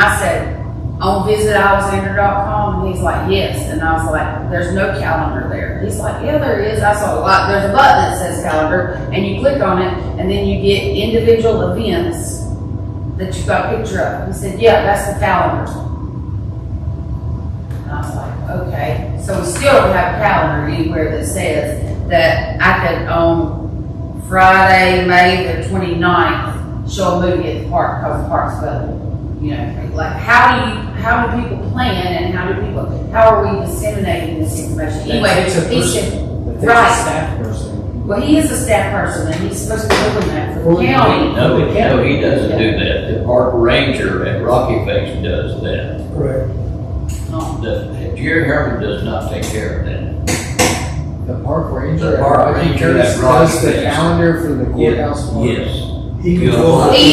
I said, on visitalexander.com, and he's like, yes. And I was like, there's no calendar there. He's like, yeah, there is. I saw there's a button that says calendar, and you click on it, and then you get individual events that you got a picture of. He said, yeah, that's the calendar. And I was like, okay. So we still don't have a calendar anywhere that says that I could, on Friday, May the 29th, show a movie at the park because the park's available. You know, like how do people plan, and how are we disseminating this information? Anyway, he said, right. Staff person. Well, he is a staff person, and he's supposed to be doing that for the county. No, he doesn't do that. The park ranger at Rocky Face does that. Correct. Jerry Herman does not take care of that. The park ranger. The park ranger at Rocky does the Face. calendar for the courthouse. Park. Yes. He He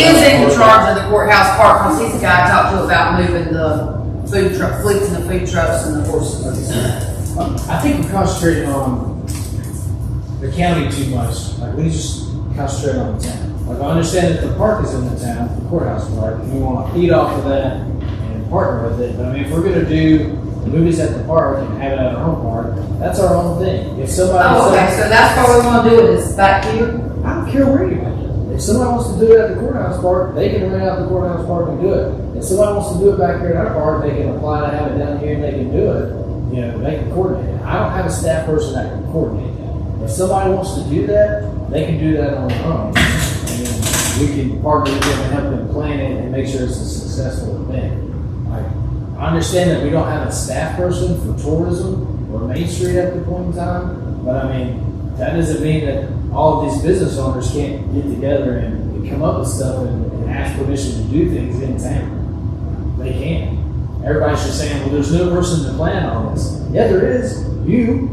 is in charge of the courthouse park, because he's the guy I talked to about moving the food truck, fleets and the food trucks and the horses. I think we're concentrating on the county too much. Like, we just concentrate on the town. Like, I understand that the park is in the town, the courthouse park, and we want to feed off of that and partner with it. But I mean, if we're going to do the movies at the park and have it at our own park, that's our own thing. If somebody Okay, so that's what we want to do, is back here? I don't care where you want to do it. If somebody wants to do it at the courthouse park, they can rent out the courthouse park and do it. If somebody wants to do it back here at our park, they can apply to have it down here and they can do it. You know, they can coordinate it. I don't have a staff person that can coordinate that. If somebody wants to do that, they can do that on their own. And then we can partner with them and help them plan it and make sure it's a successful event. Like, I understand that we don't have a staff person for tourism or Main Street at the point in time, but I mean, that doesn't mean that all of these business owners can't get together and come up with stuff and ask permission to do things in town. They can. Everybody's just saying, well, there's no person to plan on this. Yeah, there is. You.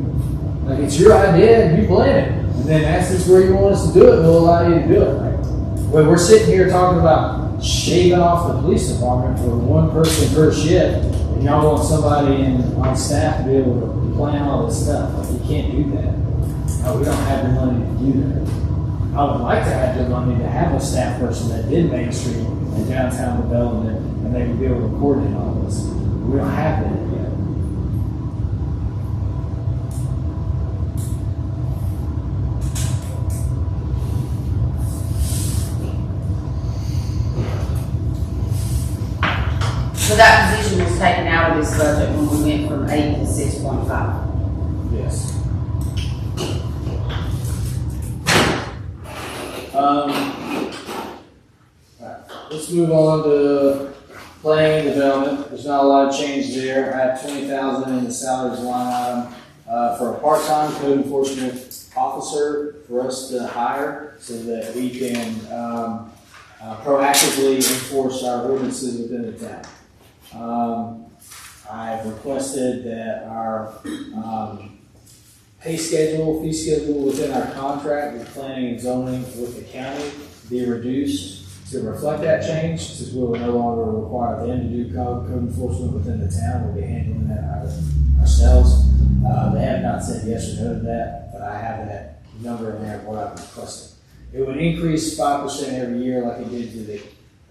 Like, it's your idea and you plan it. And then ask us where you want us to do it and we'll allow you to do it. Like, when we're sitting here talking about shaving off the police department for one person per shift, and y'all want somebody on staff to be able to plan all this stuff. Like, you can't do that. We don't have the money to do that. I would like to have the money to have a staff person that did Main Street and downtown development, and they would be able to coordinate all this. We don't have that yet. So that position was taken out of this budget when we went from 8 to 6.5. Yes. Right. Let's move on to planning and development. There's not a lot of change there. I have $20,000 in the salaries line item for a part-time code enforcement officer for us to hire so that we can proactively enforce our ordinances within the town. I've requested that our fee schedule within our contract with planning and zoning with the county be reduced to reflect that change, since we will no longer require them to do code enforcement within the town. We'll be handling that ourselves. They have not said yes or no to that, but I have that number in there of what I've requested. It would increase 5% every year like it did to the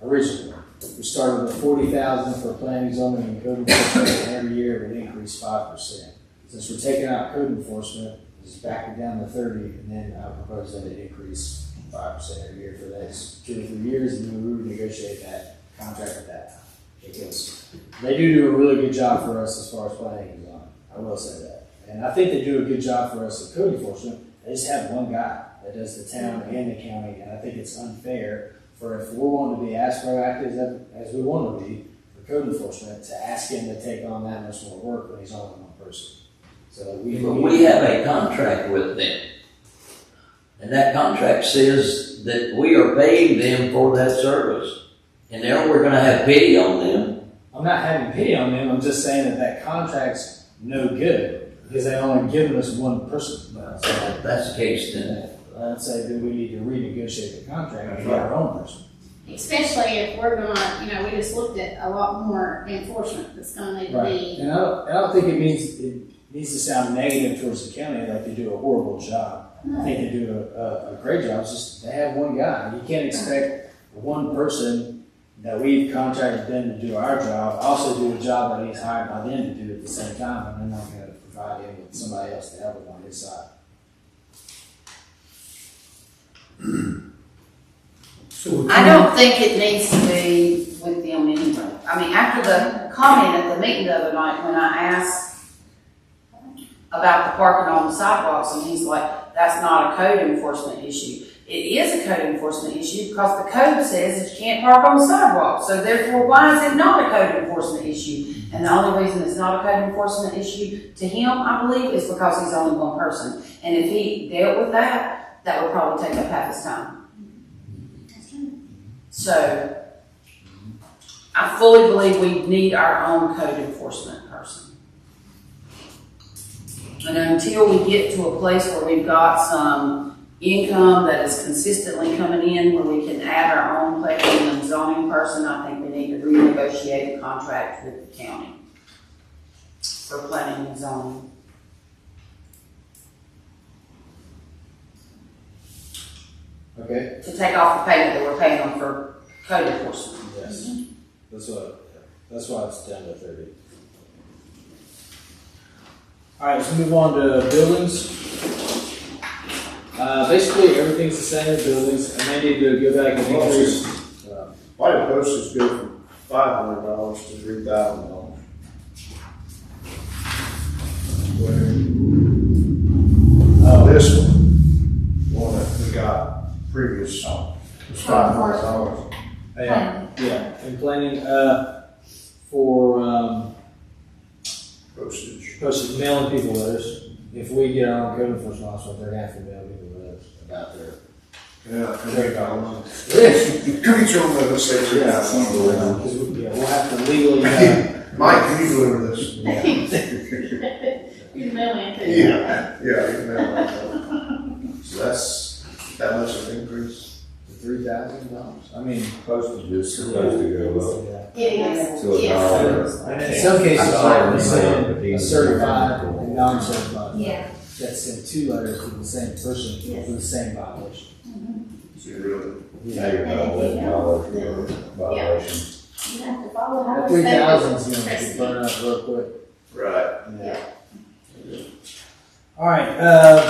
original. We started with $40,000 for planning, zoning, and code enforcement, and every year it would increase 5%. Since we're taking out code enforcement, just back it down to 30, and then I propose that it increase 5% every year for the next 2 or 3 years, and then we renegotiate that contract at that time. Because they do a really good job for us as far as planning and zoning. I will say that. And I think they do a good job for us at code enforcement. They just have one guy that does the town and the county, and I think it's unfair for if we're wanting to be as proactive as we want to be for code enforcement to ask him to take on that much more work when he's only one person. So we have a contract with them, and that contract says that we are paying them for that service, and now we're going to have pity on them. I'm not having pity on them. I'm just saying that contract's no good because they only given us one person. So if that's the case, then I'd say that we need to renegotiate the contract and get our own person. Especially if we're gonna, we just looked at a lot more enforcement that's gonna need to be. And I don't think it needs to sound negative towards the county, like they do a horrible job. I think they do a great job. It's just they have one guy. You can't expect one person that we've contracted them to do our job, also do a job that he's hired by them to do at the same time, and they're not gonna provide him with somebody else to help him on his side. I don't think it needs to be with them anyway. I mean, after the comment at the meeting the other night, when I asked about the parking on the sidewalks, and he's like, that's not a code enforcement issue. It is a code enforcement issue because the code says that you can't park on the sidewalk. So therefore, why is it not a code enforcement issue? And the only reason it's not a code enforcement issue to him, I believe, is because he's only one person. And if he dealt with that, that would probably take up half his time. So, I fully believe we need our own code enforcement person. And until we get to a place where we've got some income that is consistently coming in, where we can add our own planning and zoning person, I think we need to renegotiate the contract with the county for planning and zoning. Okay? To take off the payment that we're paying them for code enforcement. Yes. That's why it's down to 30. All right, let's move on to buildings. Basically, everything's the same in buildings, and they need to go back and increase. Why did postage go from $500 to $3,000? This one that we got previous, was $500. Yeah, and planning, for, Postage. mailing people letters. If we get our own code enforcement officer, they're gonna have to mail people letters about their. Yeah. $3,000. Yes, you could get your own notice, say $3,000. Because we'll have to legally, Mike, can you deliver this? You're mailing it. Yeah, you can mail that. So that's that much of an increase. $3,000. I mean, Postage is supposed to go up yeah. It is, to yes. $1. And in some cases, like we send a $1. certified and non-certified. Yeah. That send two letters to the same person Yes. for the same violation. So you really, Now you're about $11 for violation. You have to follow how That it's 3,000 is gonna precedent. burn up real quick. right. Yeah. All right,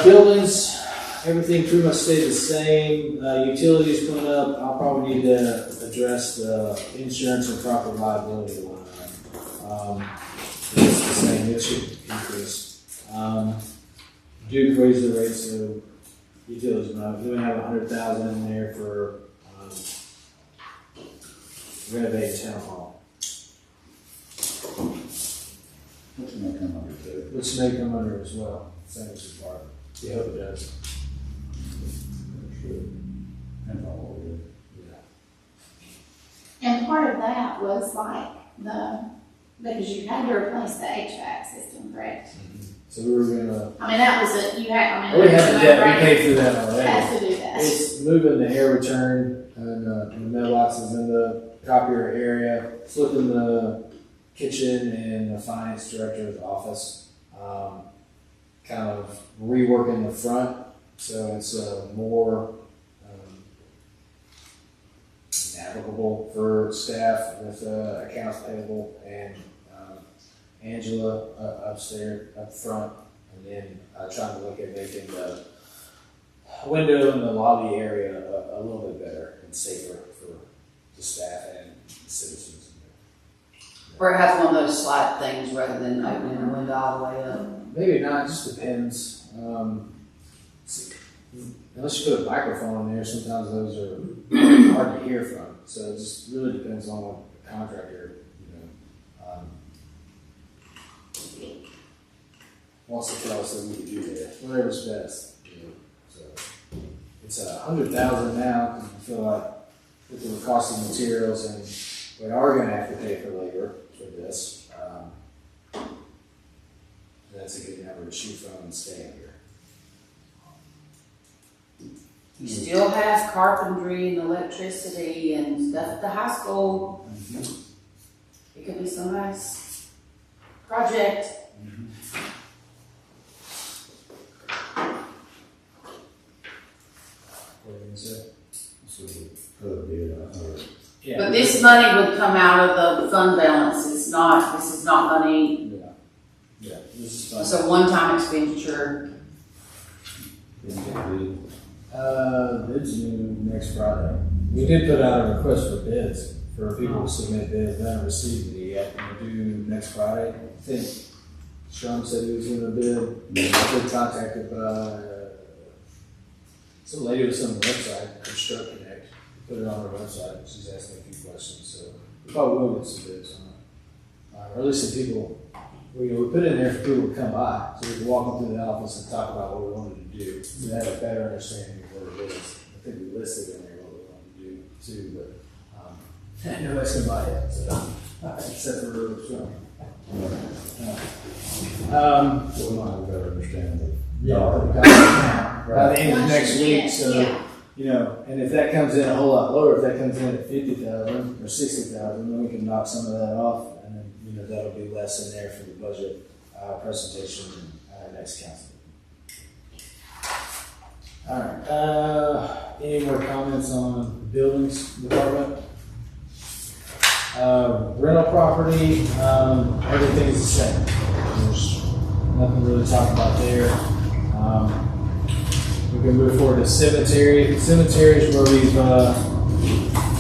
buildings, everything pretty much stayed the same. Utilities went up. I'll probably need to address the insurance and property liability line. It's the same, it should increase. Duke raised the rates, so utilities went up. We're gonna have 100,000 in there for, renovating town hall, What's gonna come under two? which may come under as well, same as the park. You hope it does. And all of it. Yeah. And part of that was like because you had to replace the HVAC system, correct? So we were gonna, I mean, that was we have we paid through that already. Has to do that. It's moving the air return and the mailboxes in the copier area, flipping the kitchen and the finance director's office, kind of reworking the front so it's more navigable for staff with accounts payable and Angela upstairs, up front, and then trying to look at making the window in the lobby area a little bit better and safer for the staff and the citizens. Where it has one of those slide things rather than opening the window all the way up. Maybe not, it just depends. Unless you put a microphone in there, sometimes those are hard to hear from. So it just really depends on what the contractor, wants to tell us that we can do there, whatever's best. So it's 100,000 now because we feel like with the cost of materials and we are going to have to pay for labor for this. That's a good number to shoot from and stay here. You still have carpentry and electricity and stuff at the high school. It could be some nice project. What do you say? So, could be, But This money would come out of the fund balance, this is not money, Yeah, this is fine. it's a one-time expenditure. Didn't get bid. Bids due next Friday. We did put out a request for bids, for people to submit bids, we haven't received it yet, we're due next Friday. I think Sean said he was gonna bid, I've been contacted by, some lady was on the website, Construct Connect, put it on her website, she's asked me a few questions, so we probably will get some bids on it. Or at least some people, we put it in there for people to come by, so we can walk them through the office and talk about what we wanted to do, so they have a better understanding of what it is. I think we listed in there what we wanted to do too, but, nobody's gonna buy it, so, except for Sean. So we might have a better understanding. Yeah, by the end of next week, so, Yeah. you know, and if that comes in a whole lot lower, if that comes in at 50,000 or 60,000, then we can knock some of that off, and then, you know, that'll be less in there for the budget, presentation, next council. Alright, any more comments on buildings department? Rental property, everything's the same. There's nothing really to talk about there. We can move forward to cemetery. Cemetery is where we've,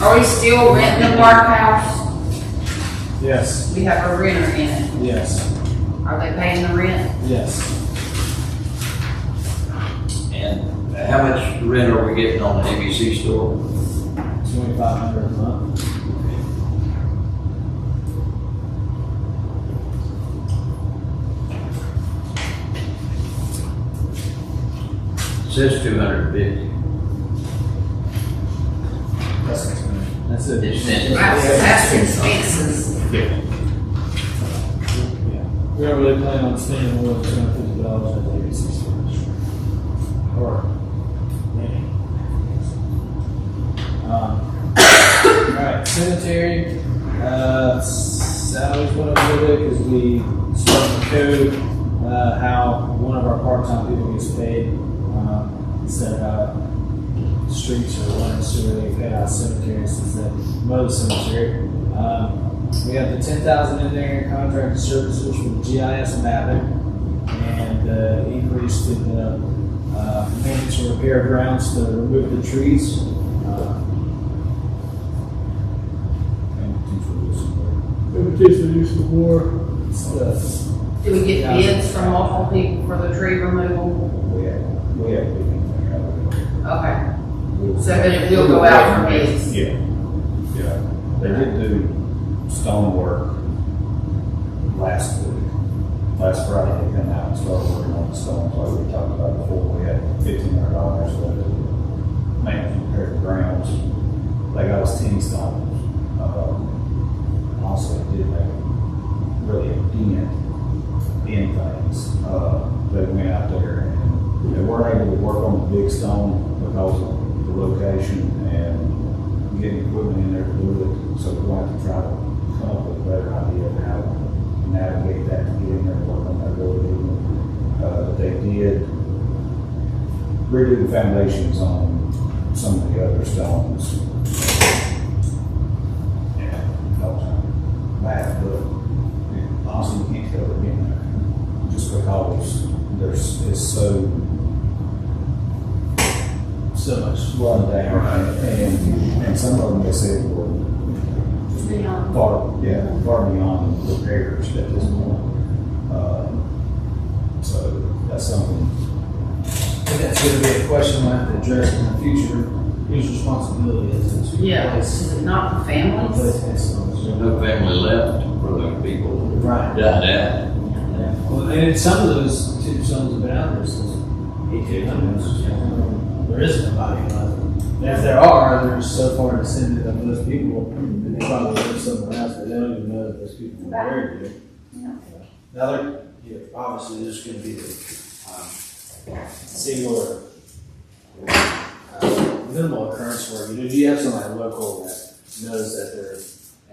Are we still renting the Park House? yes, We have a renter in it, yes, are they paying the rent? yes. And how much rent are we getting on the ABC store? 2,500 a month. It says 250. That's it. It's in- That's expenses. Yeah. We don't really plan on spending more than $250 at the ABC stores. Or, maybe. Alright, cemetery, salaries went up a little bit because we started the code, how one of our part-time people gets paid, instead of streets or water and sewer, they pay out cemeteries instead of mow the cemetery. We have the 10,000 in there in contracted services for the GIS mapping, and increase to the maintenance and repair grounds to remove the trees. And potentially use some more stuff. Do we get bids from multiple people for the tree removal? We have Okay, so then it will go out for bids? Yeah. They did do stone work last Friday. They came out and started working on the stones like we talked about before. We had $1,500 for the maintenance and repair of the grounds. They got us 10 stones. Also did make really a dent in things. They went out there and they weren't able to work on the big stone because of the location and getting equipment in there to do it. So we're going to have to try to come up with a better idea of how to navigate that and get in there and work on that building. They did redo the foundations on some of the other stones. Yeah, that was bad, but honestly, you can't tell it again there. Just because it's So much. run down, and some of them they said were Beyond. far beyond repairs at this point. So that's something. And that's gonna be a question we'll have to address in the future, whose responsibility is it to Yeah, replace is it not the families? that stones? There's no family left for those people Right. died out. Yeah. Well, and some of those tombstones have been out there since 1800s. There isn't nobody left. And if there are, they're so far descended of those people, that they probably live somewhere else, but they don't even know that those people were buried there. Now, obviously, there's gonna be the, single or, minimal occurrence where, you have somebody local that knows that their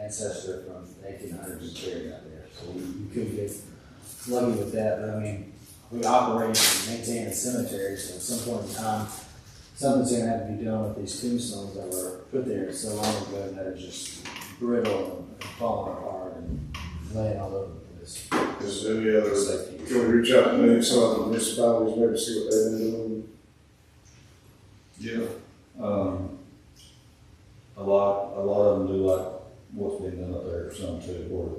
ancestor from the 1800s is buried out there. So you could get lucky with that, but I mean, we operate and maintain a cemetery, so at some point in time, something's gonna have to be done with these tombstones that were put there so long ago that are just brittle and falling apart and laying all over the place. Is there any other, can we reach out to maybe some of the municipalities, maybe see what they've been doing? Yeah. A lot of them do like what's been done up there, some too, where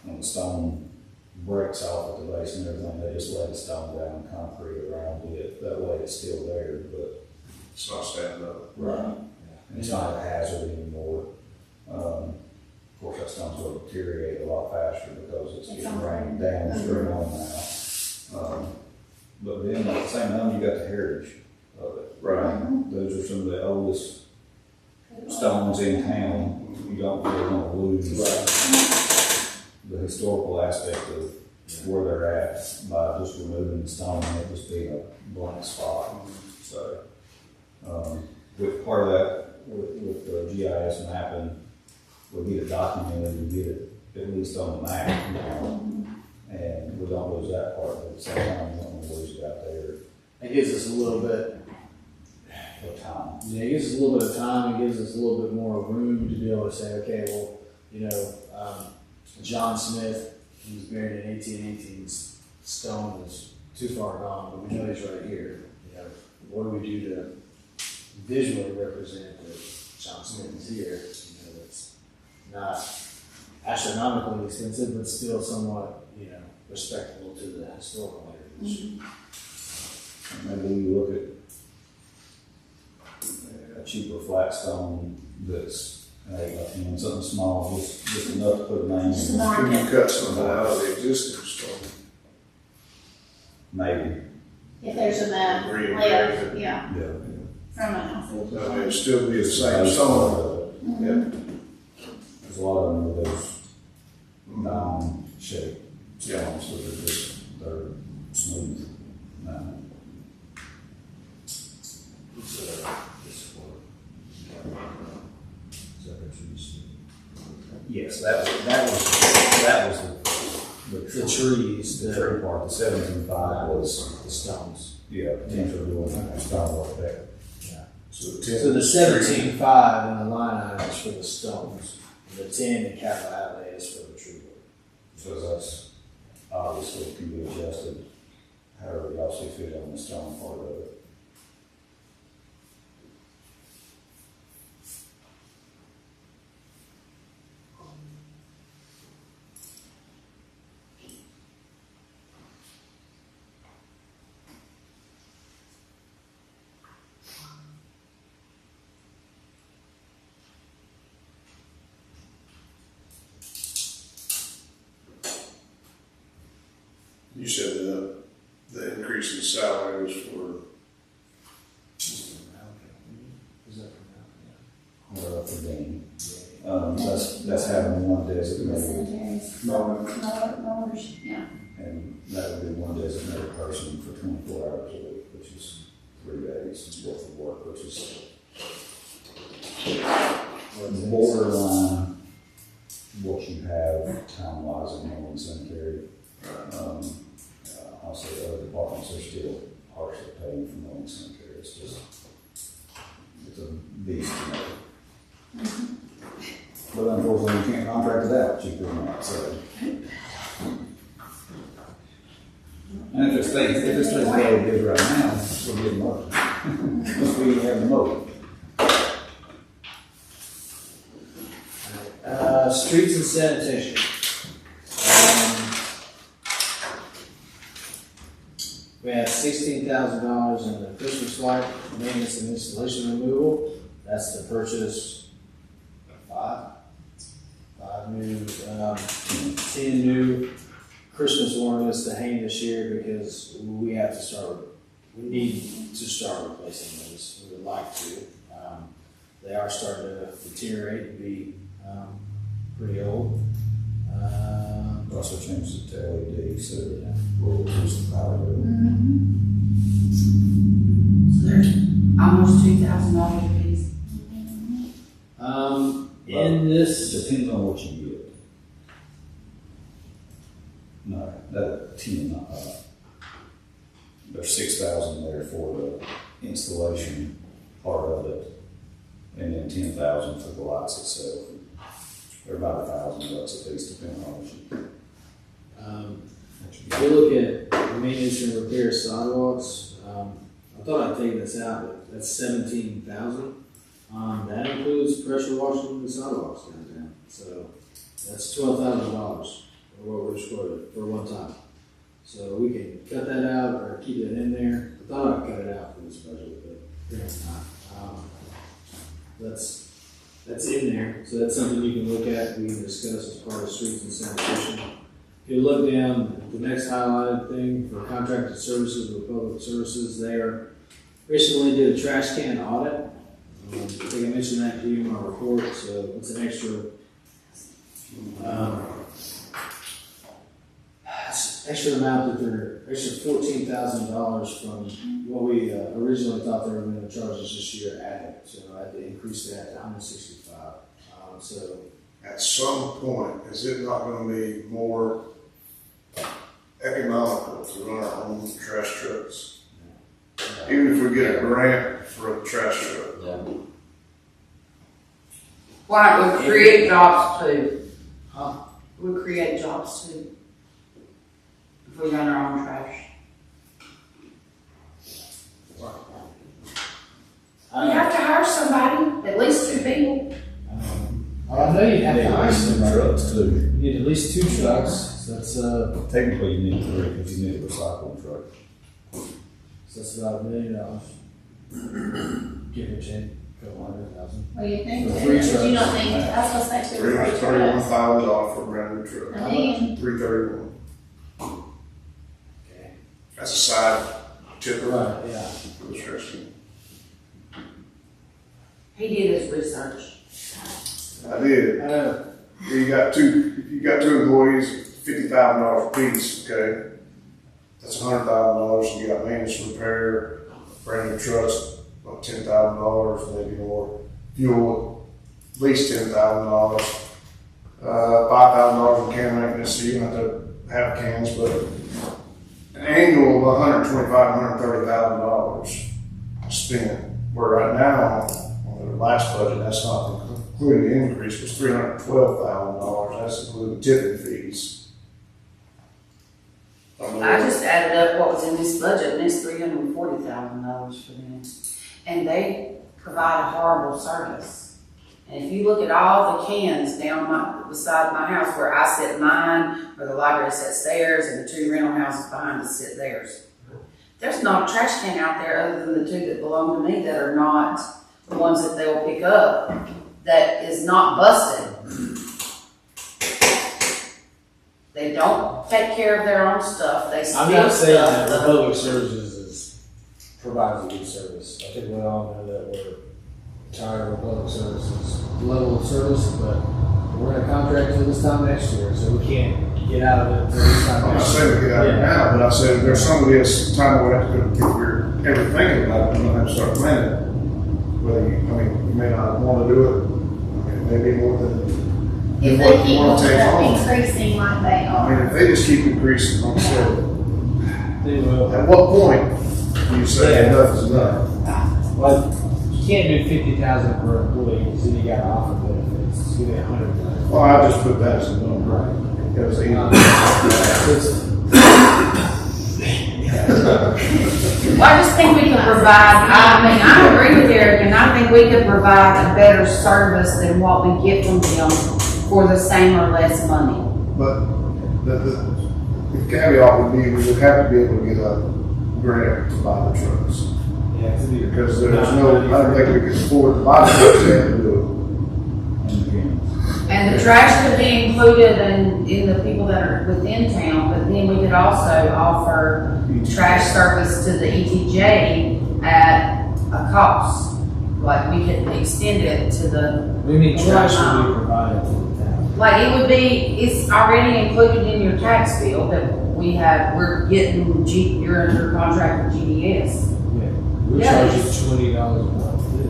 when the stone breaks off at the base and everything, they just lay the stone down, concrete around it, that way it's still there, but. It's not standing up. Right. It's not a hazard anymore. Of course, that stone's going to deteriorate a lot faster because it's getting rained down straight on now. But then at the same time, you got the heritage of it. Right. Those are some of the oldest stones in town. You don't really want to lose the historical aspect of where they're at by just removing the stone and it just being a blank spot. So, with part of that, with the GIS mapping, we'll get it documented and get it at least on the map, and we don't lose that part, but at the same time, we don't want to lose it out there It gives us a little bit, for time. yeah, it gives us a little bit of time, it gives us a little bit more room to be able to say, okay, well, you know, John Smith, he was buried in 1818's stone is too far gone, but we know he's right here. You know, what do we do to visually represent that John Smith is here? You know, it's not astronomically expensive, but still somewhat, you know, respectable to the historical heritage. Maybe we look at a cheaper flat stone that's 8 by 10, something small, just enough to put a name Just in. mark Can you it. cut some out of the existing stone? Maybe, If there's a map, Re-engrave layout, it. yeah, yeah. from it. I mean, it'd still be the same Base stone. part of it. Yeah. There's a lot of them with those diamond shaped stones, so they're smooth. Yes, that was the trees, the tree part, the 17.5 was, the stones. yeah, potential doing stonework there. So the 17.5 in the line item is for the stones, and the 10 in capital outlay is for the tree work. So that's obviously can be adjusted however y'all see fit on the stone part of it. You said the increase in salary was for, For Danny. That's having one designated, Cemeteries. Mowers, yeah. and that would be one designated person for 24 hours a week, which is 3 days worth of work, which is borderline what you have time-wise in Norman Cemetery. Also, other departments are still partially paying for Norman Cemetery. It's just, it's a beast to make. But unfortunately, you can't contract it out cheaper than that, so. And if it stays the way it is right now, we're getting more. Because we have the motor. Streets and sanitation. We have $16,000 in the Christmas light maintenance and installation removal. That's to purchase five new, 10 new Christmas ornaments to hang this year because we need to start replacing those. We would like to. They are starting to deteriorate and be pretty old. Also changed it to LED, so we'll reduce the power bill. So there's almost $2,000 a piece. In this, Depends on what you get. No, that 10, not 5. There's 6,000 there for the installation part of it, and then 10,000 for the lights itself. They're about $1,000 a piece, depending on what you. If you look at maintenance and repair sidewalks, I thought I'd take this out, but that's 17,000. That includes pressure washing the sidewalks downtown, so that's $12,000 for what we're quoted for one time. So we can cut that out or keep it in there. I thought I'd cut it out for this budget, but apparently not. That's in there, so that's something you can look at, we can discuss as part of streets and sanitation. If you look down, the next highlighted thing for contracted services with public services, they are recently did a trash can audit. I think I mentioned that to you in my report, so it's an extra amount that they're extra $14,000 from what we originally thought they were going to charge us this year added. So I had to increase that to $165. So At some point, is it not gonna be more economical to run our own trash trucks? Even if we get a grant for a trash truck. Yeah. Why don't we create jobs too? We create jobs too. If we run our own trash. You have to hire somebody, at least 2 people. I know you have They to hire some somebody. trucks too. You need at least 2 trucks. So that's Technically, you need 3 because you need a recycling truck. about $1 million. Give or take, couple $100,000. What do you think? For 3 Did you not trucks. think, I was gonna say two or three trucks. $331,000 for a brand new truck. A million. $331. Okay. That's a side tipper Right, yeah. for the trash can. He did his research. I did. You got 2 employees, $50,000 apiece, okay? That's $100,000. You got maintenance, repair, brand new trucks, about $10,000, maybe more. Fuel, at least $10,000. $5,000 in can maintenance, so you don't have to have cans, but an annual of $125,000, $130,000 spent. Where right now, on the last budget, that's not including the increase, was $312,000. That's including tipping fees. I just added up what was in this budget, and it's $340,000 for them. And they provide a horrible service. And if you look at all the cans down beside my house where I sit mine, where the library sits theirs, and the 2 rental houses behind us sit theirs, there's not a trash can out there other than the 2 that belong to me that are not the ones that they'll pick up, that is not busted. They don't take care of their own stuff, they steal I'm not saying that stuff. Republic Services provides a good service. I think we all know that we're tired of Republic Services level of service, but we're in a contract until this time next year, so we can't get out of it until this time I'm not next saying year. we get out of it now, but I said there's some of this time we have to, if we're ever thinking about it, we're gonna have to start planning it. Whether you may not wanna do it, maybe more than. If what they you keep wanna take on. increasing like they I mean, are. if they just keep increasing, like I said, They will. at what point do you say enough is enough? Well, you can't do 50,000 per employee, because then you got to offer benefits. It's gonna be 100,000. Well, I just put that as a number. Right. It was Well, I just think we could provide, I agree with Eric, and I think we could provide a better service than what we get from them for the same or less money. But the caveat would be, we would have to be able to get a grant to buy the trucks. Yeah, it's a Because there's no, I don't think we could afford to buy the trucks and do And again, And the trash could be included in the people that are within town, but then we could also offer it. trash service to the ETJ at a cost. Like, we could extend it to the, We mean trash will be provided to the town. like, it would be, it's already included in your tax bill that we're getting, you're under contract with GDS. Yeah. We Yeah. charge you $20 a month too.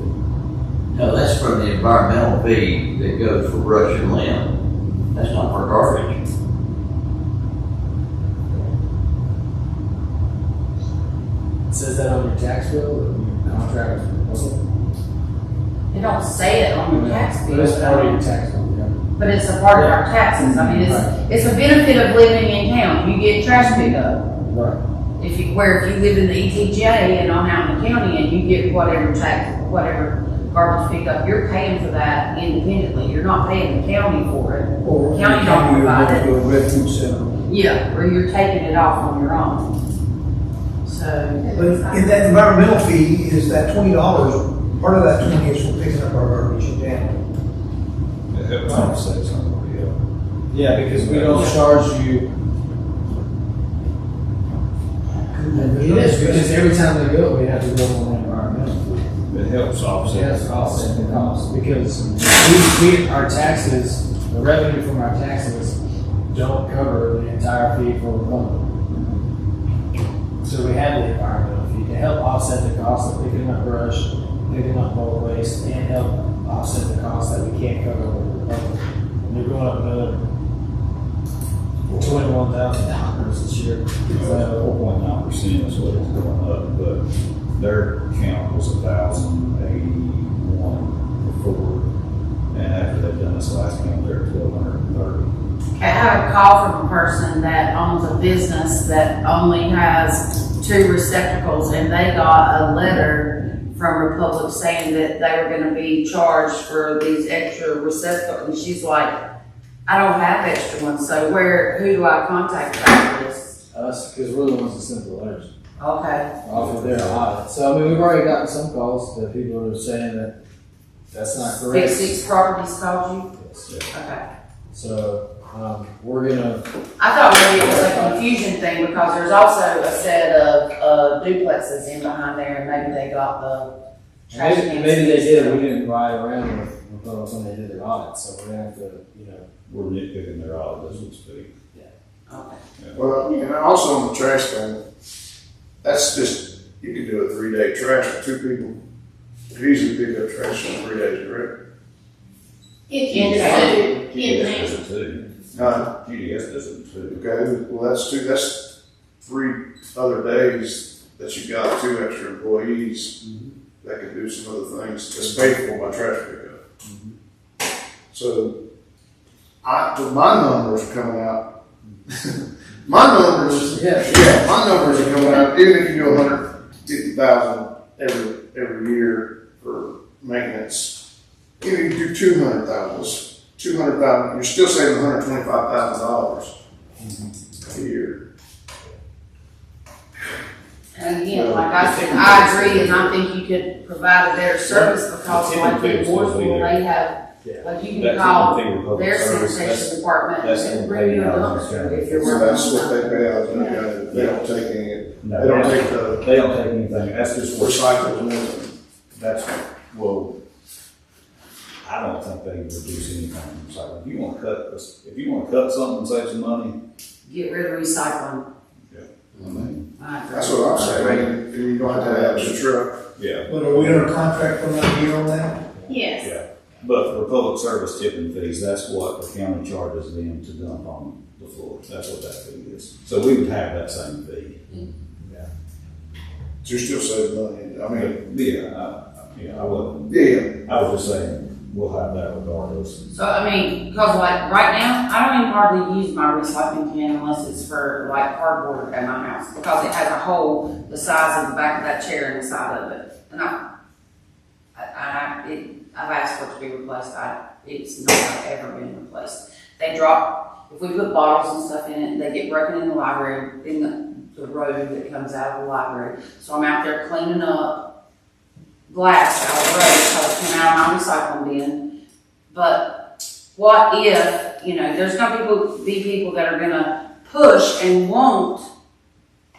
No, that's from the environmental fee that goes for brush and limb. That's not for garbage. It says that on your tax bill or your contract with the public? But it's part of your tax bill, yeah. But it's a part of our taxes. I mean, it's a benefit of living in town. You get trash pickup. Right. If you live in the ETJ and I'm out in the county and you get whatever garbage pickup, you're paying for that independently. You're not paying the county for it. Or County don't provide it. To a refuge center. Yeah, or you're taking it off on your own. So. But in that environmental fee, is that $20, part of that 20 is for picking up our garbage in town. It helps offset some of the, Yeah, because we don't charge you. It is, because every time they go, we have to go on the environmental. it helps offset. Yes, offset the cost, because our taxes, the revenue from our taxes don't cover the entire fee for the company. So we have the environmental fee to help offset the cost of picking up brush, picking up bulk waste, and help offset the cost that we can't cover with the public. And they're going up another $21,000 this year. 4.9% is what it's going up, but their count was 1,081 before. And after they've done this last count, they're at 1,230. I had a call from a person that owns a business that only has 2 receptacles, and they got a letter from Republic saying that they were gonna be charged for these extra receptacles, and she's like, I don't have extra ones, so who do I contact about this? Us, because we're the ones that sent the letters Okay, off of their audit. So, I mean, we've already gotten some calls that people are saying that that's not correct. 6 properties called you? Yes. Okay. So, we're gonna, I thought maybe it was a confusion thing because there's also a set of duplexes in behind there, and maybe they got the trash cans. maybe they did, we didn't ride around with those when they did their audit, so we're gonna have to, We're nitpicking their audit as we speak. Okay. Well, and also on the trash thing, that's just, you can do a 3-day trash with 2 people. You usually pick up trash in 3 days, correct? If you decide, GDS does it too. GDS does it too. Okay, well, that's 3 other days that you got 2 extra employees that can do some other things that's paid for by trash pickup. So, my numbers are coming out. My numbers, my numbers are coming out, even if you do 150,000 every year for maintenance, even if you do 200,000, you're still saving $125,000 a year. And again, like I said, I agree, and I think you could provide a better service because like in Mooresville, they have, like you can call their sanitation department and bring you a dumpster if you're So working that's what on they something. pay out, they don't take any, No, they don't take the They don't take anything, that's just what, recycled and everything. that's, well, I don't think they reduce anything. So if you wanna cut something and save some money, Get rid of recycling. I mean, I agree. That's what I'm saying, and you don't have to have a truck. yeah. But are we under contract for another year on that? yes. Yeah, but for public service tipping fees, that's what the county charges them to dump on the floor. That's what that fee is. So we would have that same fee. So you're still saving money, I mean, I wasn't, yeah, I was just saying, we'll have that regardless. So, I mean, because like right now, I don't even hardly use my recycling can unless it's for like cardboard at my house because it has a hole the size of the back of that chair in the side of it. And I've asked for it to be replaced. It's not ever been replaced. If we put bottles and stuff in it, they get broken in the library, in the road that comes out of the library. So I'm out there cleaning up glass out of the road because it came out of my recycling bin. But what if, there's going to be people that are going to push and want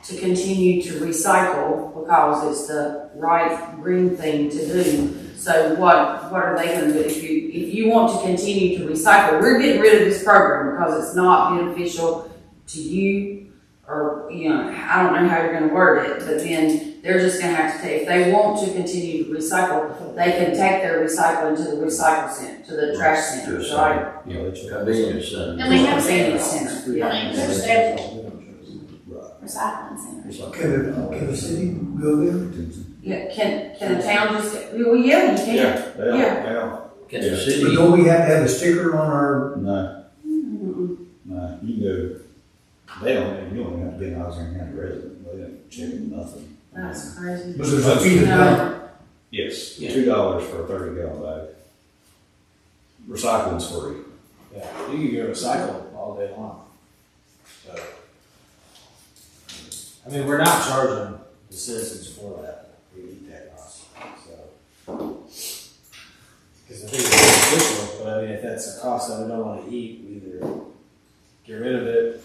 to continue to recycle because it's the right green thing to do. So what are they going to do? If you want to continue to recycle, we're getting rid of this program because it's not beneficial to you, or I don't know how you're going to word it, but then they're just going to have to take. If they want to continue to recycle, they can take their recycling to the recycle center, to the trash center, right? Convenience center. And we have Convenience centers. center. I mean, there's several recycling centers. Can the city go there? Yeah, can a town just? Well, yeah, you can. Yeah. Can the But city, don't we have to have a sticker on our, No, no, you can go, you don't even have to be an Alexander County resident, they don't check nothing. That's crazy. was there a fee to dump? Yes, Yeah. $2 for a 30-gallon bag. Recycling's free. Yeah, you can go recycle all day long. So, I mean, we're not charging the citizens for that. We eat that cost, so. Because I think it's beneficial, but I mean, if that's a cost that we don't want to eat, we either get rid of it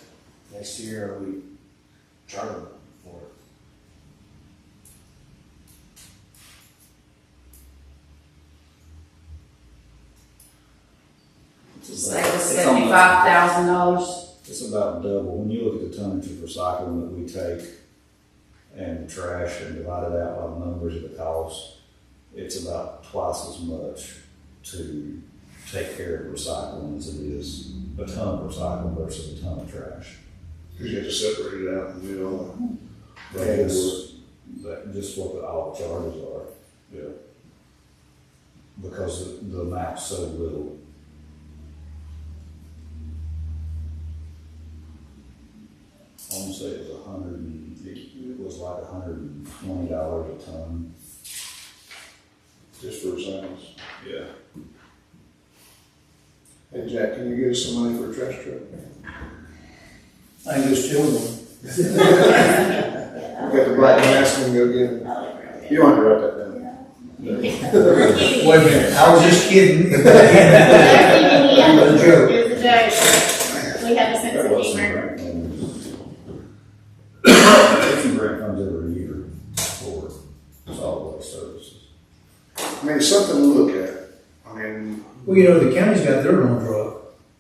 next year or we charge them for it. Say it was $75,000. It's about double. When you look at the tonnage of recycling that we take and the trash and divide it out by the numbers of the cost, it's about twice as much to take care of recycling as it is a ton of recycling versus a ton of trash. Cause you have to separate it out and do all That's just what all the charges are. Yeah. Because the amount's so little. I want to say it was like $120 a ton. just for recycles. Yeah. Hey Jack, can you get us some money for a trash truck? I can just steal one. Got the black mask and go get it. You don't have to write that down. Wait a minute, I was just kidding. It was a joke. It was a joke. We have a sense There of was some humor. grant funds. There's some grant funds every year for solid waste services. I mean, it's something to look at. I mean, Well, you know, the county's got their own truck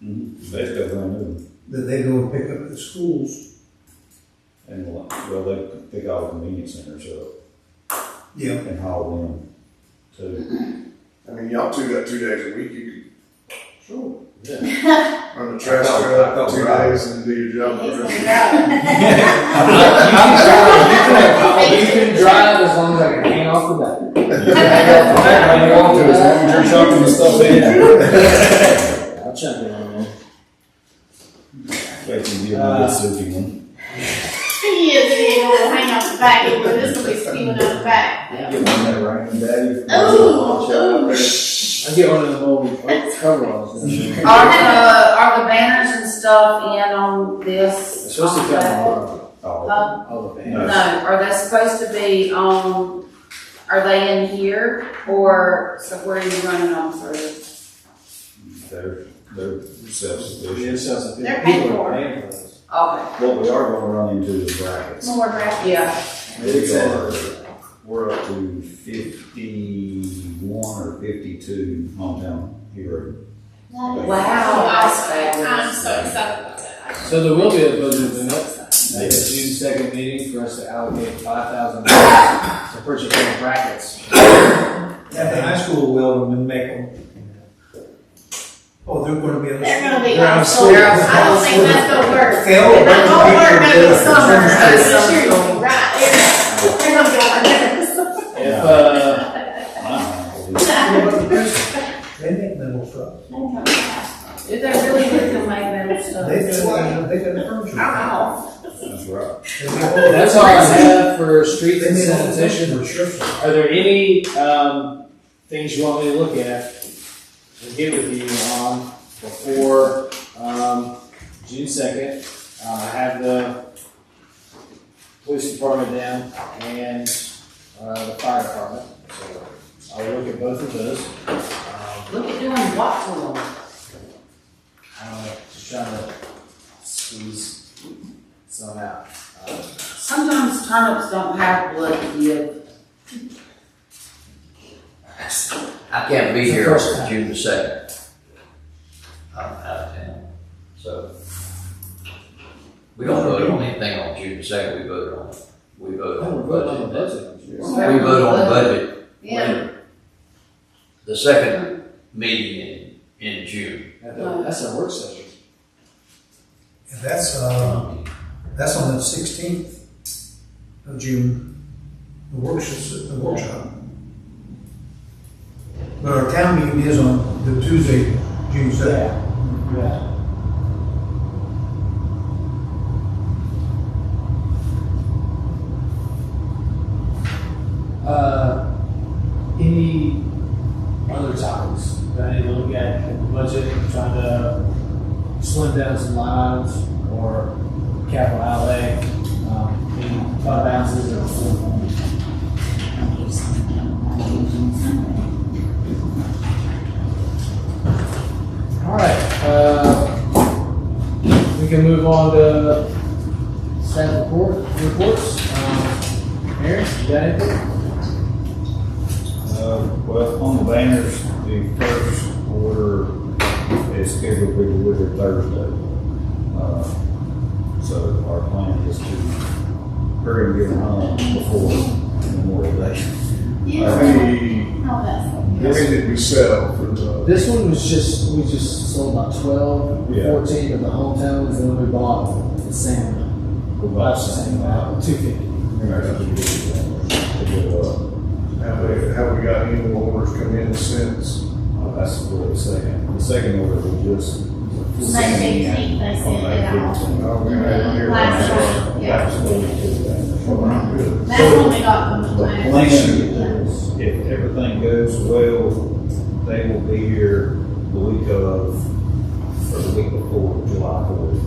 They've got brand new. that they go and pick up at the schools. And, well, they pick all the convenience centers up Yeah. and haul them too. I mean, y'all two got 2 days a week. You Sure. Yeah. could run the trash I truck felt 2 right. days and do your job. He's the rest gonna of drive. You can drive as long as I can hang off the back. When you want to, as long as you're chucking the stuff in. I'll check it on there. They can give me a silky one. He is gonna hang out the back, but this will be spewing out the back. Get one that rain daddy. Ooh, ooh. I get one of them old coveralls. Are the banners and stuff in on this? It's supposed to come on Oh, all the No, bands. are they supposed to be on, are they in here, or, so where are you running them through? they're self-sufficient. It says that They're paid people for. are paying for those. Okay, What we are gonna run into is brackets. More graphic. yeah, We're up to 51 or 52 hometown hero. wow, I'm that's fabulous. so excited about that. So there will be a budget amendment at the June 2nd meeting for us to allocate $5,000 to purchase brackets. At the high school, will and make them. Oh, they're gonna be. They're gonna be They're on on school. They're on I don't think that's gonna work. Phil, It's not gonna work picture maybe in the of summer, the- I assure you, right, they're gonna be on there. If, They make metal trucks. Did they really make them make metal stuff? They got the furniture. Ow. That's right. that's all I have for streets and They made all the sanitation. restrictions. Are there any, things you want me to look at and get with you on before, June 2nd? I have the police department down and, the fire department, so I'll look at both of those. Look at doing what to them? I don't know, just trying to squeeze some out. Sometimes turnips don't have blood to give. I can't be It's the here first on time. June the 2nd. I'm out of town, so. We don't vote on anything on June the 2nd, we vote on We're voting on the budget. budget. We vote on the budget Yeah. later. The second meeting in June. That's a work session. And that's on the 16th of June, the workshop. But our town meeting is on the Tuesday, June second. Yeah. Any other topics that I need to look at in the budget, trying to slim down some line items or capital outlay, any fund balances or? All right, we can move on to staff reports. Aaron, you got anything? Well, on the banners, the first order is scheduled to be delivered Thursday. So our plan is to hurry and get them home before Memorial Day. How many, Oh, that's. how many did we sell for the? This one was just, we just sold about 12, Yeah. 14 of the hometowns, and then we bought the same, about the same amount, 250. Have we got any more orders come in since? That's for the second. The second order was just. May 15th, they sent it out. Oh, we had here. Last week, yeah. That's what we did. That's when we got them to The plan. plan is, if everything goes well, they will be here the week of, or the week before July 4th.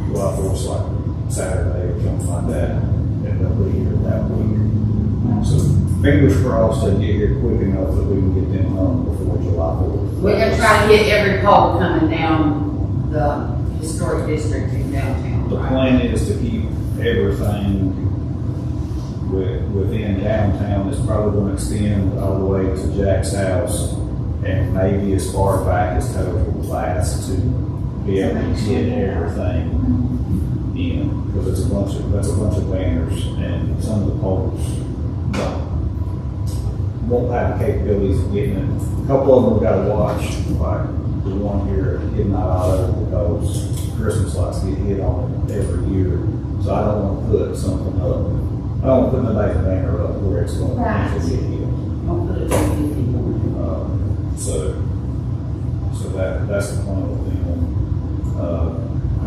July 4th's like Saturday or something like that, and they'll be here that week. So fingers crossed they get here quick enough that we can get them home before July 4th. We're gonna try to get every pole coming down the historic district in downtown. The plan is to keep everything within downtown. It's probably going to extend all the way to Jack's house and maybe as far back as Total Glass to be able to get everything in, because that's a bunch of banners, and some of the poles won't have the capabilities of getting it. A couple of them we've got to watch, like the one here at Midnight Auto, because Christmas lights get hit on it every year. So I don't want to put something up. I don't want to put nobody's banner up where it's going to actually get hit. Don't put it in. So that's the plan with them.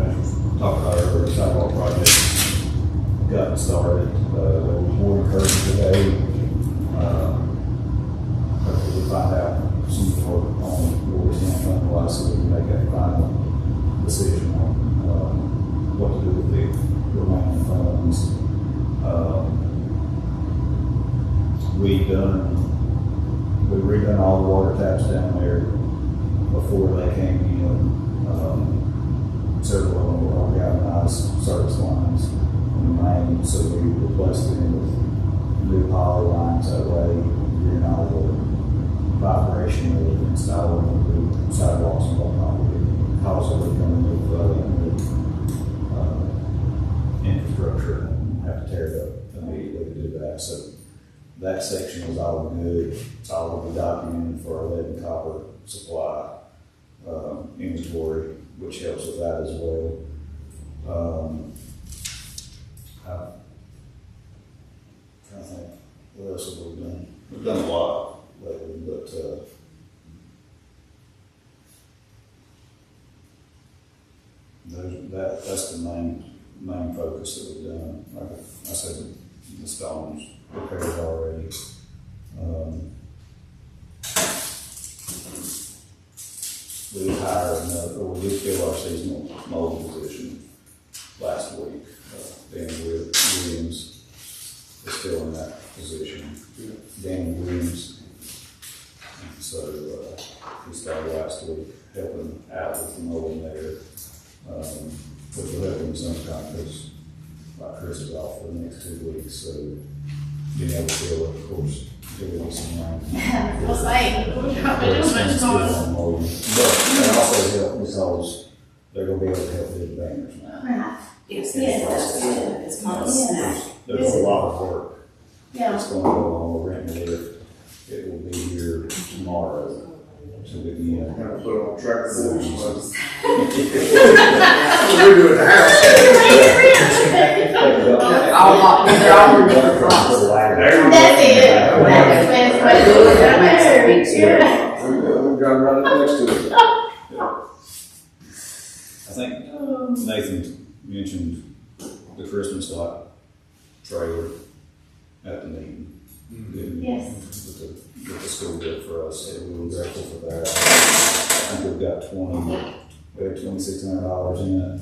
As we talked about earlier, the sidewalk project got started. There was more encouragement today. Hopefully we find out some more on where we stand fund-wise so we can make a final decision on what to do with the remaining funds. We redone all the water taps down there before they came in. Several of them were all galvanized service lines in the main, so we replaced them with new poly lines. That way, you're not all the vibration of installing the sidewalks and whatnot. We also coming with infrastructure and have to tear it up immediately to do that. So that section is all good. It's all going to be documented for our lead and copper supply inventory, which helps with that as well. I'm trying to think, what else have we done? We've done a lot lately, but that's the main focus that we've done. Like I said, the stones repaired already. We hired or we fill our seasonal mold position last week. Danny Williams is still in that position. Danny Williams. So he started last week helping out with the mold there. Which will help him sometime because Chris is off for the next 2 weeks. So being able to fill it, of course, until we get some rain. We'll say, we're not doing much more. But it also helps because they're going to be able to help with the banners now. Right. It's Yeah. it's kind of snack. There's a lot of work Yeah. that's going to go on the rent lift. It will be here tomorrow to begin. I'm gonna put it on tractor boards, but. We do it at the house. That's it. That makes a big difference. the Christmas light trailer at the meeting. Yes. That the school did for us, so we were grateful for that. I think we've got $2,600 in it.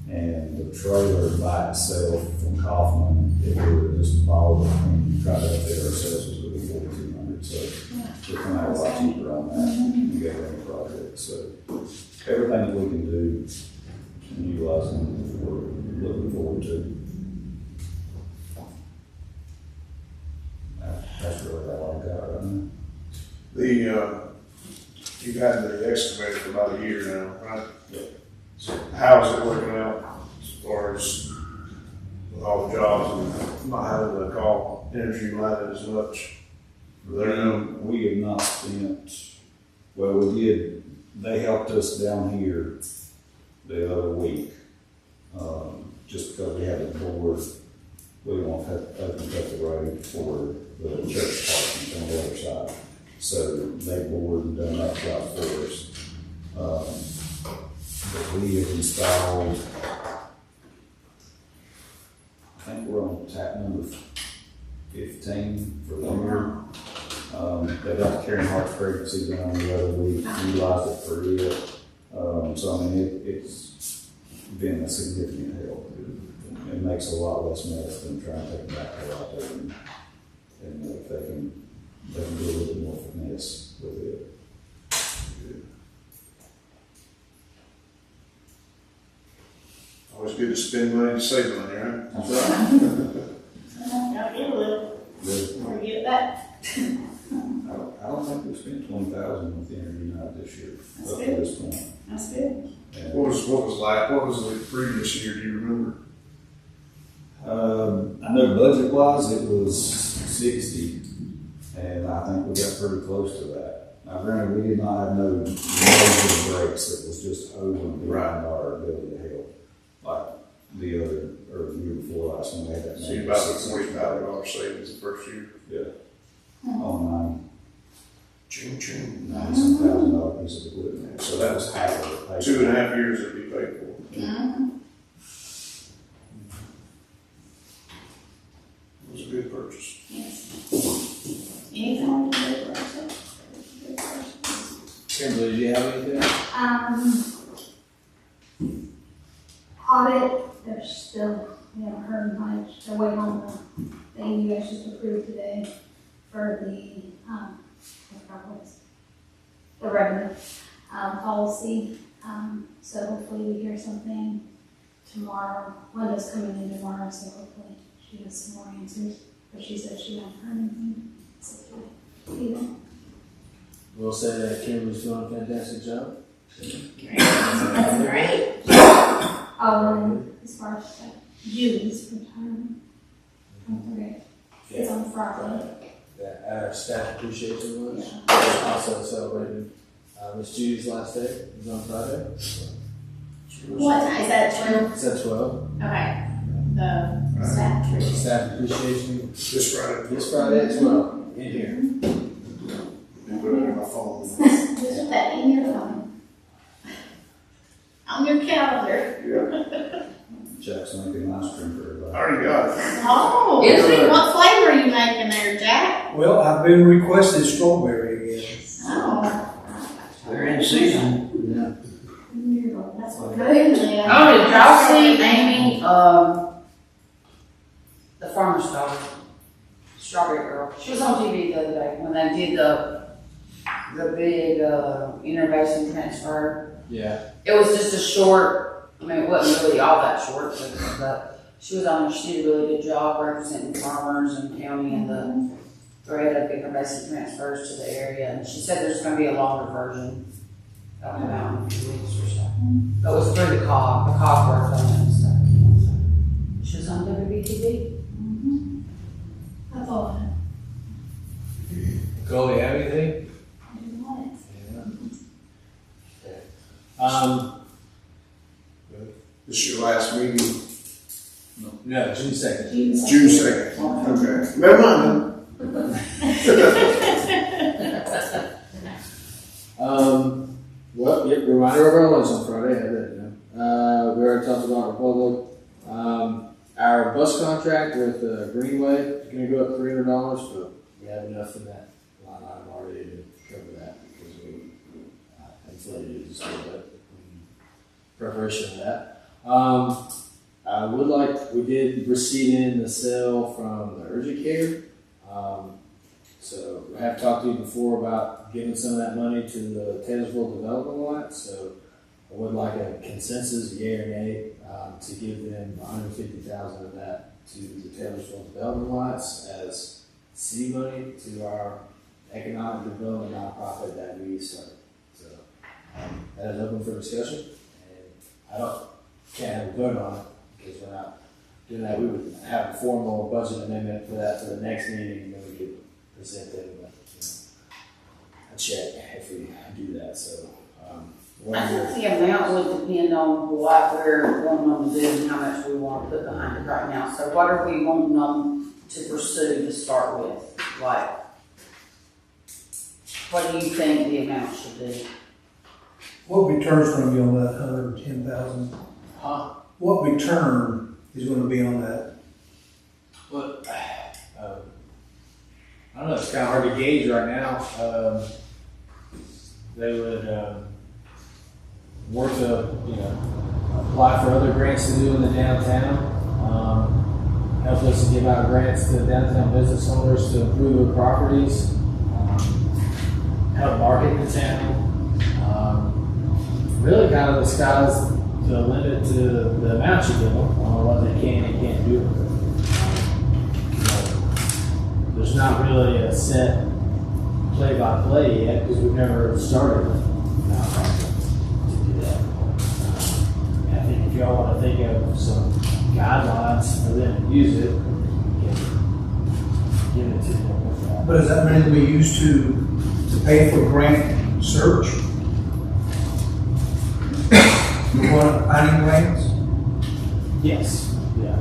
And the trailer by itself from Kaufman, if we were just bought it and tried to update ourselves, was gonna be $4,200. So we're coming out a lot cheaper on that and get any project. So everything that we can do and utilizing, we're looking forward to. That's really all I've got right now. You've had the excavator for about a year now, right? Yeah. So how is it working out as far as with all the jobs and not having to call Energy United as much? We have not spent, well, we did, they helped us down here the other week, just because we had the board, we won't have to open up the road for the church parking on the other side. So they bored and done that job for us. But we have installed, I think we're on tap number 15 for the year. They got the Karen Hart's frequency down the other week, utilized it for it. So I mean, it's been a significant help. It makes a lot less mess than trying to take it back to out there and if they can do a little bit more finesse with it. Always good to spend money to save money, right? That's right. I'll get a little, or get that. I don't think we spent 20,000 with the Energy United this year, That's up to good. this point. That's good. And, What was the previous year, do you remember? I know budget wise it was 60, and I think we got pretty close to that. Now granted, we did not have no major breaks, it was just over and beyond our ability to help. Like the other, or the year before last when we had that. So you about $40,000 savings the first year? Yeah. On Ching, ching. $90,000 piece of equipment. So that was half of it. 2.5 years it'd be paid for. Mm-hmm. It was a good purchase. Yes. Anything we can do for ourselves. Kimberly, do you have anything? Audit, they're still, we haven't heard much, they're waiting on the thing you guys just approved today for the, the revenue, policy. So hopefully we hear something tomorrow. Linda's coming in tomorrow, so hopefully she has some more answers. But she said she hadn't heard anything. So, either. We'll say that Kimberly's doing a fantastic job. That's great. As far as Julie's retirement, it's on Friday. That our staff appreciation lunch. Also celebrating Miss Judy's last day is on Friday. What time is that, 12? It's at 12. Okay. The staff trip. Staff appreciation This Friday. this Friday at 12 in here. You put it in my phone. Just put that in your phone. On your calendar. Yeah, Jack's making ice cream for I everybody. already got it. Oh, Is it? what flavor are you making there, Jack? Well, I've been requested strawberry again. Oh. They're in season. Yeah. That's what Good. Oh, did y'all see Amy, the farmer's daughter, Strawberry Girl? She was on TV the other day when they did the big, innovation transfer. Yeah. It was just a short, I mean, it wasn't really all that short, but she was on, she did a really good job representing farmers and county and the threat of innovation transfers to the area. And she said there's gonna be a longer version that'll come out in a few weeks or so. That was through the COG worked on it and stuff. She was on WBTV. That's all I have. Nicole, you have anything? This is your last meeting, No, June 2nd. June 2nd. Okay. Never mind Well, yep, reminder of our lunch on Friday, I had that, we already talked about Republic. bus contract with Greenway is gonna go up $300, but we have enough in that line item already to cover that because we inflated it just a little bit in preparation of that. I would like, we did receive in the sale from the urgent care. So I have talked to you before about giving some of that money to the Taylorsville Development Alliance. So I would like a consensus, yea or nay, to give them $150,000 of that to the Taylorsville Development Alliance as city money to our economic development nonprofit that we started. So that is open for discussion, and can't have a vote on it because we're not doing that. We would have a formal budget amendment for that for the next meeting, and then we could present them with, a check if we do that. So. I think the amount would depend on what we're wanting them to do and how much we want to put behind it right now. So what are we wanting them to pursue to start with? Like, what do you think the amount should be? What return's gonna be on that 110,000? Huh? What return is gonna be on that? But I don't know. It's kind of hard to gauge right now. They would work to apply for other grants to do in the downtown. Help us to give out grants to downtown business owners to improve their properties. Help market the town. Really, kind of the sky's the limit to the amount you give them on what they can and can't do with it. There's not really a set play-by-play yet because we've never started to do that. I think if y'all want to think of some guidelines for them to use it, we can give it to them with that. But is that money that we use to pay for grant search? You want finding grants? Yes, yeah.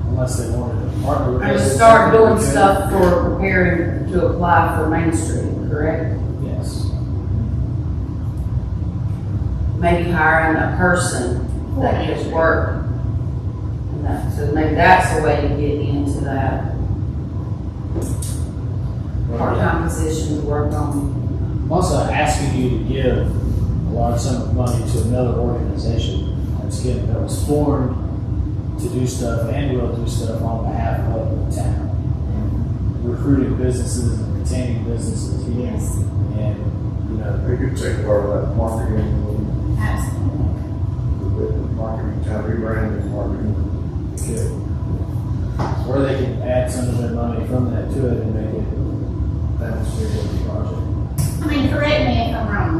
Unless they wanted to partner with And us. start doing stuff for preparing to apply for Main Street, correct? Yes. Maybe hiring a person that gives work. And that, so maybe that's the way to get into that part-time position to work on. I'm also asking you to give a large sum of money to another organization that was formed to do stuff and will do stuff on behalf of the town. Recruiting businesses and retaining businesses. Yes. And, They could take part of that marketing, Absolutely. marketing, town rebranding, marketing. good. Or they can add some of their money from that to it and make it demonstrate the project. I mean, correct me if I'm wrong.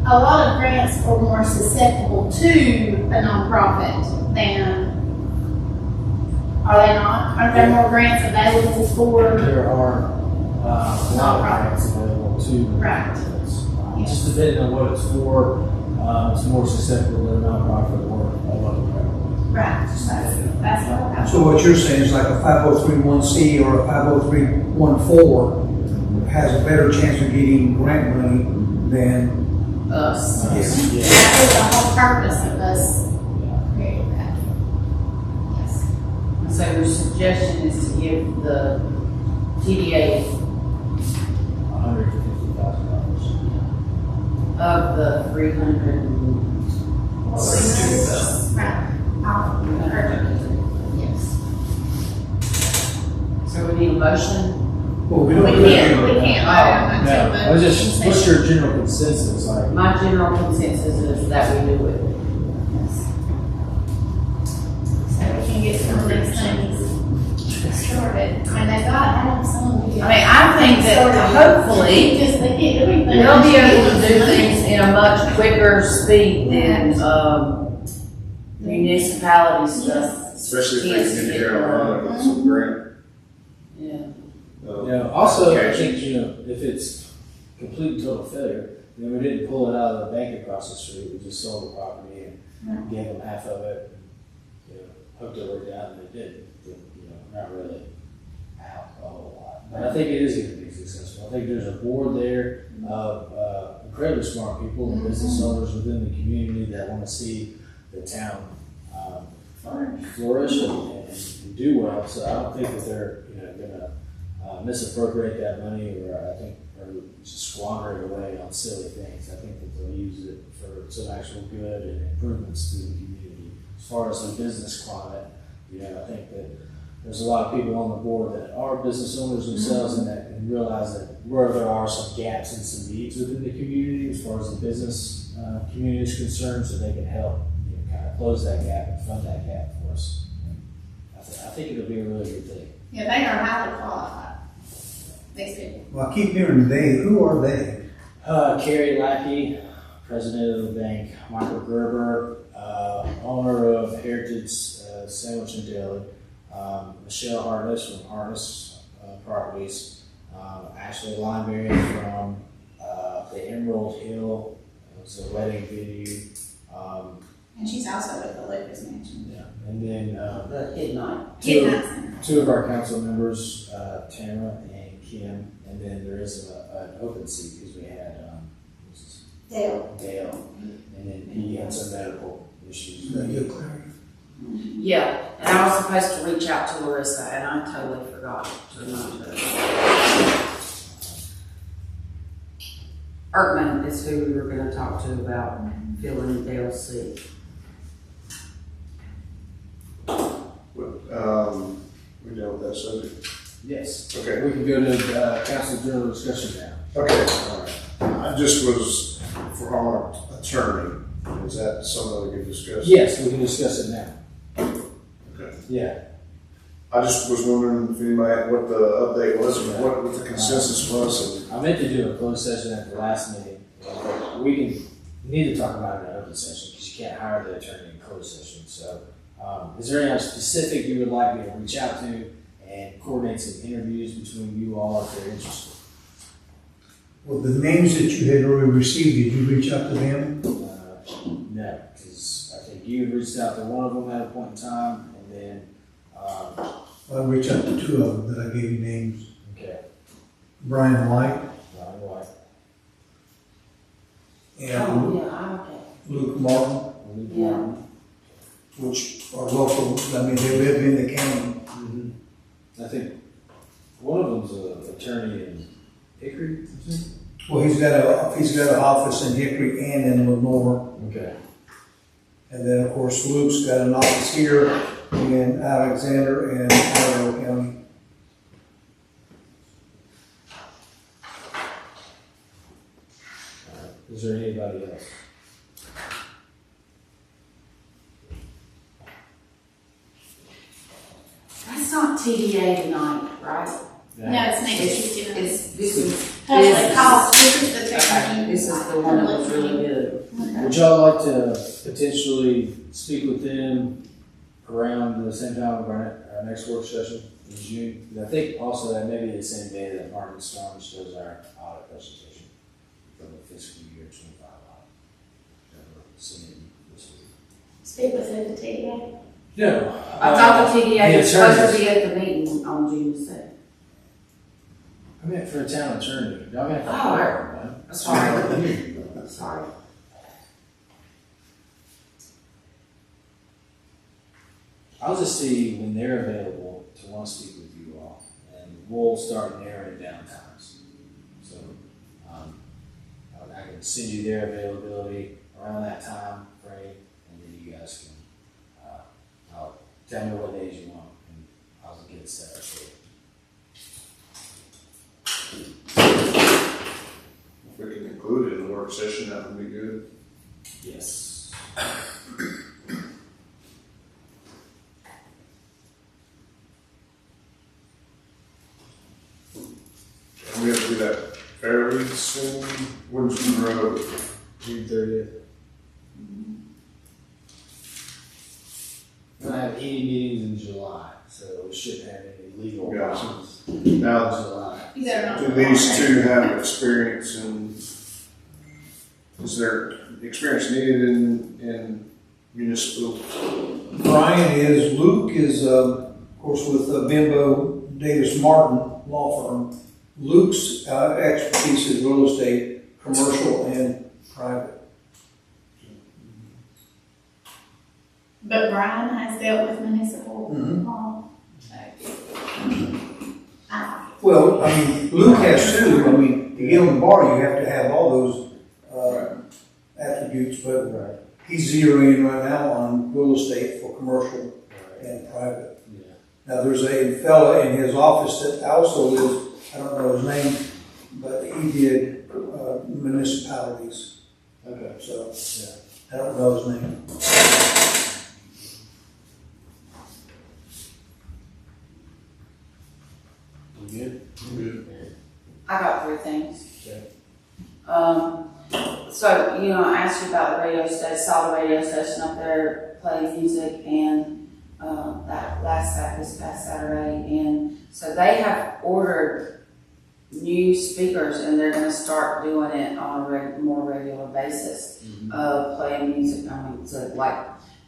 A lot of grants are more susceptible to a nonprofit than, are they not? Are there more grants available for? There are a lot of grants available to Right. nonprofits. Just depending on what it's for, it's more susceptible to a nonprofit or a local government. Right, that's what I'm. So what you're saying is like a 5031C or a 50314 has a better chance of getting grant money than, Us. yes. Yeah. That was the whole purpose of us Yeah. creating that. Yes. So your suggestion is to give the TDA $150,000. of the 300 and Right. Yes. so we need a motion. Well, We can't. I was just, what's your general consensus? Like, My general consensus is that we do it. So we can get some of these things started. I mean, they gotta have some. I mean, I think that hopefully Because they can't do anything. they'll be able to do things in a much quicker speed than, municipality stuff. Especially if they can get around some grant. Yeah. also, I think, if it's complete and total failure, then we didn't pull it out of the bank across the street, we just sold the property and gave them half of it, and, hooked their way down, and they didn't, not really out a whole lot. But I think it is gonna be successful. I think there's a board there of, incredibly smart people and business owners within the community that wanna see the town, flourish and do well. So I don't think that they're gonna misappropriate that money or just squander it away on silly things. I think that they'll use it for some actual good and improvements to the community. As far as the business climate, I think that there's a lot of people on the board that are business owners themselves and realize that where there are some gaps and some needs within the community as far as the business community is concerned, so they can help kind of close that gap and fund that gap for us. I think it'll be a really good thing. Yeah, they are highly qualified. These people. Well, I keep hearing they. Who are they? Kerry Lackey, president of the bank, Michael Gerber, owner of Heritage Sandwich and Deli, Michelle Harness from Harness Properties, Ashley Lineberry from the Emerald Hill. It was a wedding venue. And she's also with the Lucas Mansion. Yeah, and then The Midnight. two of our council members, Tamara and Kim, and then there is an open seat because we had Dale, and then he had some medical issues. Yeah, and I was supposed to reach out to Larissa, and I totally forgot to remind her. Erkman is who we were gonna talk to about filling Dale's seat. We dealt with that subject. Yes. Okay. We can go to council general discussion now. Okay. All right. I just was for our attorney. Is that something we can discuss? Yes, we can discuss it now. Okay. Yeah. I just was wondering if anybody, what the update was and what the consensus was. And I meant to do a closed session at the last meeting. But we need to talk about it in an open session because you can't hire the attorney in closed session. So, is there anything specific you would like me to reach out to and coordinate some interviews between you all if they're interested? Well, the names that you had already received, did you reach out to them? No, because I think you had reached out to one of them at a point in time, and then, I reached out to two of them that I gave you names. okay, Brian White Ryan White, and Oh, yeah, okay. Luke Martin, Luke Yeah. Martin. which are local. I mean, they live in the county. I think one of them's an attorney in Hickory, isn't he? Well, he's got an office in Hickory and in Lenore. Okay. And then, of course, Luke's got an office here in Alexander and Idaho County. Is there anybody else? That's not TDA tonight, right? No, it's next Tuesday. This is. Actually, call, this is the Okay, second. this is the one that was really good. Would y'all like to potentially speak with them around the same time of our next work session in June? And I think also that may be the same day that Martin Storms does our audit presentation for the fiscal year 25 audit. That we're seeing this week. Speak with the TDA. No. I thought the TDA was supposed to attorneys. be at the meeting on June the 7th. I meant for a town attorney. Y'all gonna have to Oh. hire one. Sorry. Sorry. I'll just see when they're available to want to speak with you all, and we'll start narrowing down times. So, I can send you their availability around that time frame, and then you guys can, I'll tell me what days you want, and I'll get it set up for you. if we can include it in the work session, that would be good. Yes. And we have to do that fairly soon. When's the road? June 30th. We don't have any meetings in July, so we shouldn't have any legal Gotcha. options in Now, July. You better not. do these two have experience in, is there experience needed in municipal? Brian is, Luke is, of course, with Bimbo Davis Martin Law Firm. Luke's expertise is real estate, commercial and private. But Brian has dealt with municipal Mhm. law. Well, I mean, Luke has too, I mean, to get on the bar, you have to have all those, attributes, but he's zeroing in right now on real estate for commercial and private. Yeah. Now, there's a fella in his office that also lives, I don't know his name, but he did, municipalities, Okay. so, Yeah. I don't know his name. You good? Good. I got 3 things. Okay. So, you know, I asked you about the radio station, saw the radio station up there playing music and, this past Saturday. And so they have ordered new speakers and they're gonna start doing it on a more regular basis of playing music. I mean, so like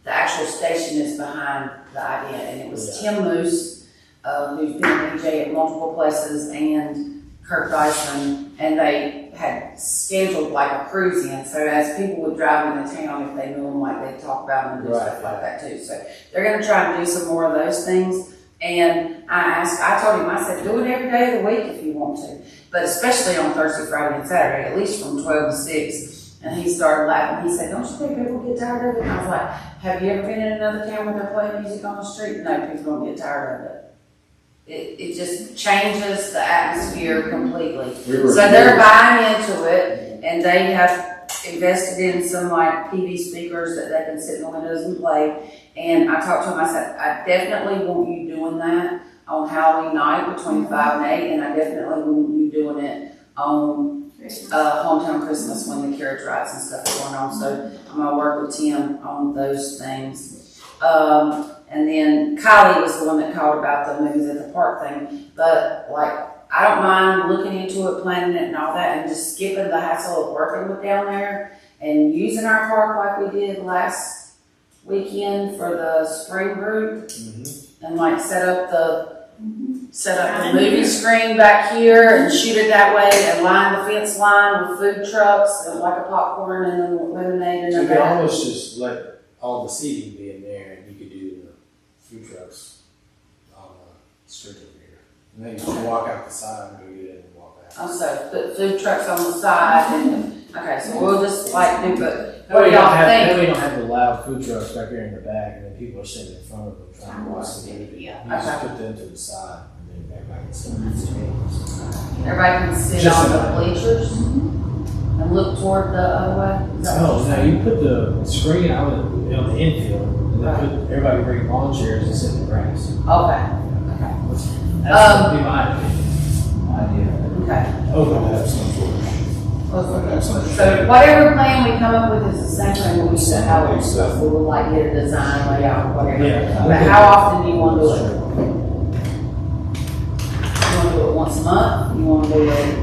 the actual station is behind the idea, and it was Tim Moose, who's been a DJ at multiple places, and Kirk Dyson, and they had scheduled like a cruise in, so as people would drive into town, if they knew them, like they'd talk about them and do stuff like that too. So they're gonna try and do some more of those things. And I told him, I said, do it every day of the week if you want to, but especially on Thursday, Friday, and Saturday, at least from 12 to 6. And he started laughing. He said, don't you think people get tired of it? And I was like, have you ever been in another town where they're playing music on the street? No, people don't get tired of it. It just changes the atmosphere completely. So they're buying into it, and they have invested in some like PV speakers that they can sit in the windows and play. And I talked to him, I said, I definitely want you doing that on Halloween night between 5 and 8, and I definitely want you doing it on hometown Christmas when the carriage rides and stuff are going on. So I'm gonna work with Tim on those things. And then Kylie was the one that called about the movies at the park thing. But like, I don't mind looking into it, planning it and all that, and just skipping the hassle of working with down there and using our park like we did last weekend for the spring group. And like set up the movie screen back here and shoot it that way and line the fence line with food trucks and like a popcorn and a lemonade and So a you could bath. almost just let all the seating be in there, and you could do the food trucks on the street over here. And then you just walk out the side and go get in and walk out. Also, put food trucks on the side and, okay, so we'll just like do, but That what way do you don't y'all have, that think? way you don't have the loud food trucks back there in the back, and then people are sitting in front of them trying to watch the movie. Yeah. You just Okay. put them to the side, and then everybody can sit. Everybody can sit Just on the about. bleachers and look toward the other way? Is that what No, you're no, saying? you put the screen out on the infield, and then put, everybody bring lawn chairs and sit in the grass. Okay, That's would be my opinion. okay. Open to have some sort of. So whatever plan we come up with is the same thing we used to have, we would like get a design layout, whatever. Yeah. But how often do you want to do it? You want to do it once a month? You want to do it?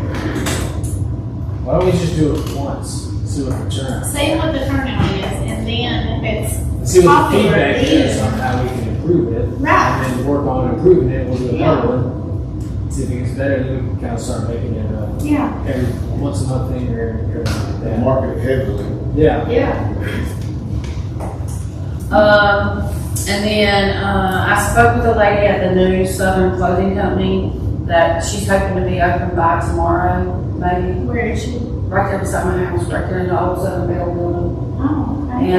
Why don't we just do it once, see what the turn, See what the turnout is, and then if it's see what the popular, feedback is then- on how we can improve it. Right. And then work on improving it, we'll do Yeah. another one. See if it gets better, then we can kind of start making it Yeah. every once a month thing or every day. Market heavily. Yeah. Yeah. And then, I spoke with a lady at the new Southern Clothing Company that she's hoping to be open by tomorrow, maybe. Where is she? Right there beside my house, right there in the old Southern Bell building. Oh, okay.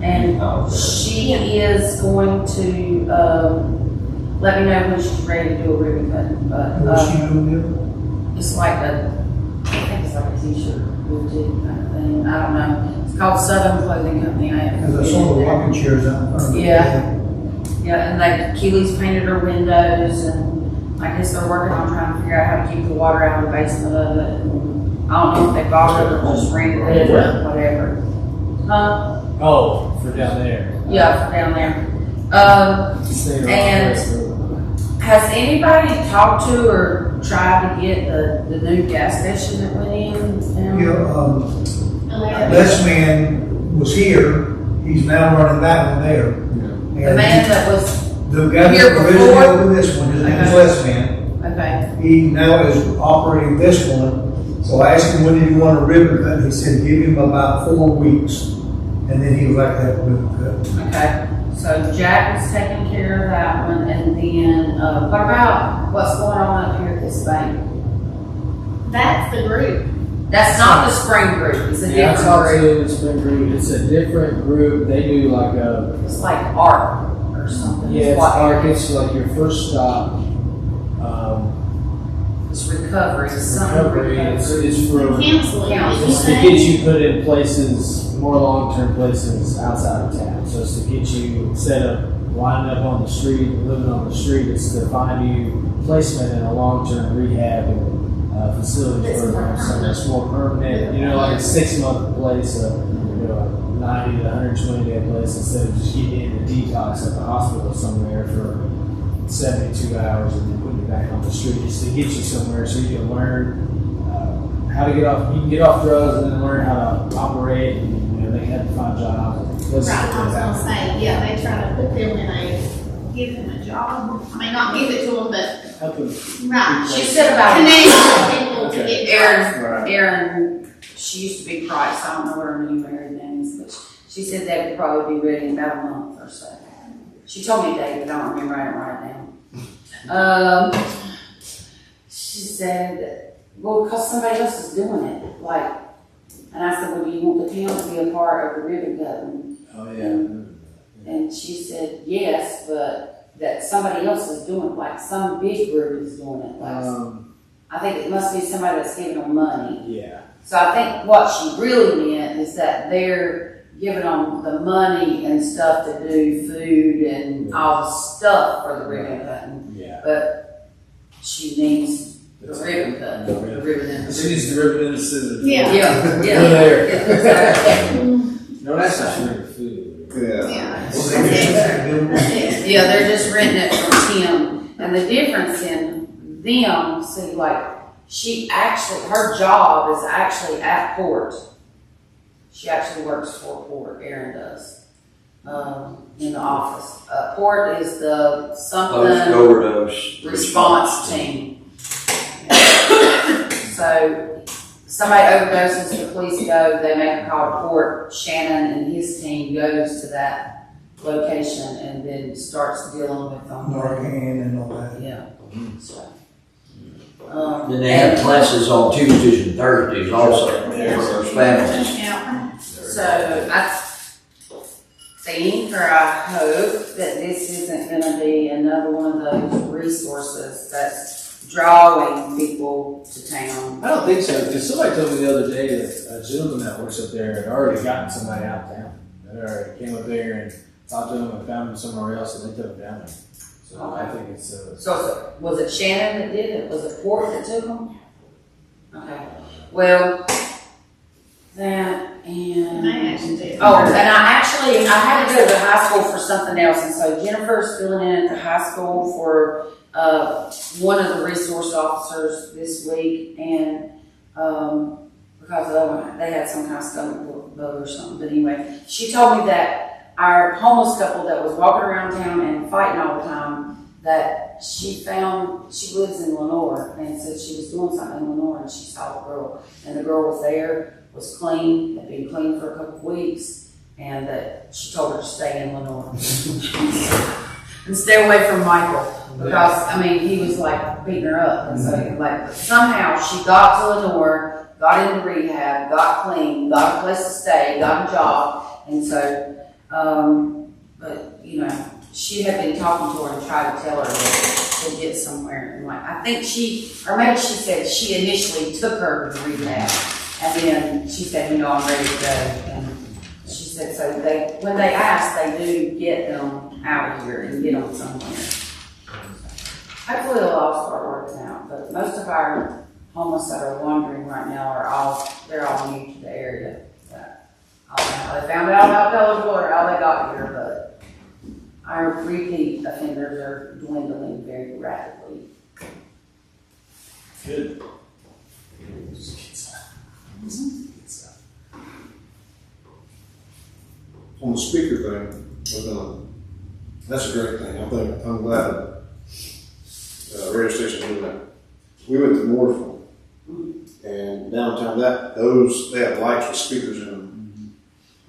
And she is going to, let me know when she's ready to do a ribbon cutting, but, What's she doing it's like I think it's like a t-shirt, boutique kind of thing, I don't know. It's called Southern Clothing Company, I there? haven't. Because I saw the rocking chairs out in front of it. Yeah. Yeah, and like Keely's painted her windows, and I guess they're working on trying to figure out how to keep the water out of the basement of it. And I don't know if they bought it or just rented it or whatever. Oh, for down there. Yeah, for down there. Stay around And- there. Has anybody talked to or tried to get the new gas station that went in? Yeah, Les Man was here, he's now running that one there. The man that was, The guy Here that originally before? opened this one, his name is Okay. Les Man. okay, He now is operating this one. So I asked him, when did he want a ribbon cut? He said, give him about 4 weeks. and then he would like to have a ribbon cut. Okay, so Jack is taking care of that one, and then, what about what's going on up here at this bank? That's the group. That's not the spring group, it's a Yeah, I different talked group. to the spring group, it's a different group, they do like a, It's like art or something. yeah, it's what like, it's like your first stop, It's recovery, it's some recovery, it's for, Counseling. it's to get you put in places, more long-term places outside of town. So it's to get you, instead of winding up on the street, living on the street, it's to find you placement in a long-term rehab facility It's more program. So permanent. it's more permanent, you know, like a 6-month place, you know, 90 to 120 day place, instead of just getting in a detox at the hospital somewhere for 72 hours and then putting you back on the street, just to get you somewhere so you can learn how to get off. You can get off drugs and then learn how to operate. And, you know, they have to find jobs. Right, I was gonna say, yeah, they try to put them in give them a job. I mean, not give it to them, but, Help them. right. She said about Connect with people to Okay. get jobs. Right. Erin, she used to be Price, I don't know what her new married name is, but she said that would probably be ready in about a month or so. She told me a date, but I don't remember it right now. She said, well, because somebody else is doing it, like, and I said, well, do you want the town to be a part of the ribbon cutting? Oh, yeah. And she said, yes, but that somebody else is doing it, like some big group is doing it. Like, I think it must be somebody that's giving them money. Yeah. So I think what she really meant is that they're giving them the money and stuff to do food and all the stuff for the ribbon cutting. Yeah. But she needs the ribbon cutting, the ribbon and the She needs the ribbon and the scissors. Yeah. Yeah, Go yeah. there. Mm, No, that's not sure food. Yeah. Yeah. Well, they just have to do it. Yeah, they're just renting it from Tim. And the difference in them, see, like, her job is actually at Port. She actually works for Port, Erin does, in the office. Port is the Post something overdose response team. So, somebody overdoses, the police go, they make a call to Port, Shannon and his team goes to that location and then starts dealing with them. Narcan and all that. Yeah. So. Then they have classes on Tuesdays and Thursdays also for Yeah. those families. Yeah. So I think, or I hope, that this isn't gonna be another one of those resources that's drawing people to town. I don't think so, because somebody told me the other day that a gentleman that works up there had already gotten somebody out of town. They already came up there and talked to them and found them somewhere else and they took them down there. So I think it's, So was it Shannon that did it? Was it Port that took them? Okay, well, that and. They actually do. Oh, and I had to go to the high school for something else, and so Jennifer's filling in at the high school for, one of the resource officers this week, and, because they had some kind of stomach bug or something, but anyway, she told me that our homeless couple that was walking around town and fighting all the time, that she lives in Lenore, and said she was doing something in Lenore, and she saw a girl, and the girl was there, was clean, had been clean for a couple of weeks, and that she told her to stay in Lenore. And stay away from Michael, because, I mean, he was like beating her up, and so, like, somehow she got to Lenore, got into rehab, got clean, got a place to stay, got a job, and so, but, you know, she had been talking to her and tried to tell her to get somewhere, and like, I think or maybe she said she initially took her to rehab, and then she said, you know, I'm ready to go, and she said, so when they ask, they do get them out of here and get them somewhere. Hopefully they'll all start working out, but most of our homeless that are wandering right now they're all new to the area. I don't know how they found out about Pelham or how they got here, but our repeat offenders are dwindling very rapidly. good. On the speaker thing, that's a great thing. I'm glad radio station doing that. We went to Mooresville, and downtown they have lights with speakers in them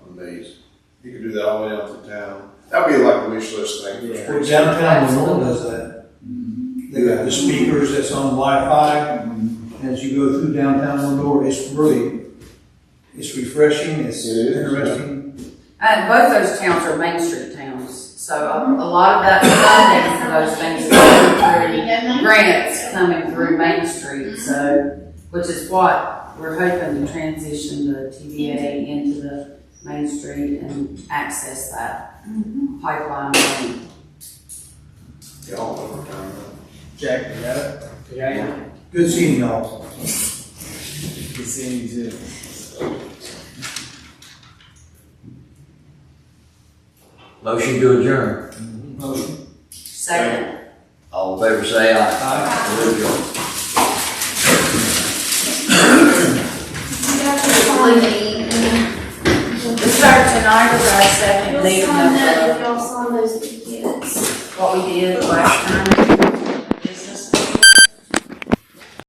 on days. You could do that all the way down through town. That'd be like a wish list thing. Yeah. Well, downtown Lenore does that. They got the speakers that's on Wi-Fi. As you go through downtown Lenore, it's refreshing, it's It is. interesting. And both those towns are Main Street towns, so a lot of that funding for those things is coming through grants coming through Main Street, so, which is what we're hoping to transition the TVA into the Main Street and access that pipeline money. Yeah, all over town. Jack, you got it? Yeah. Good seeing y'all. Good seeing you too. Motion to adjourn. Motion. Second. All in favor, say aye. Aye. We're adjourned. We start tonight with our second You'll meeting sign that if of y'all sign those tickets. what we did last time.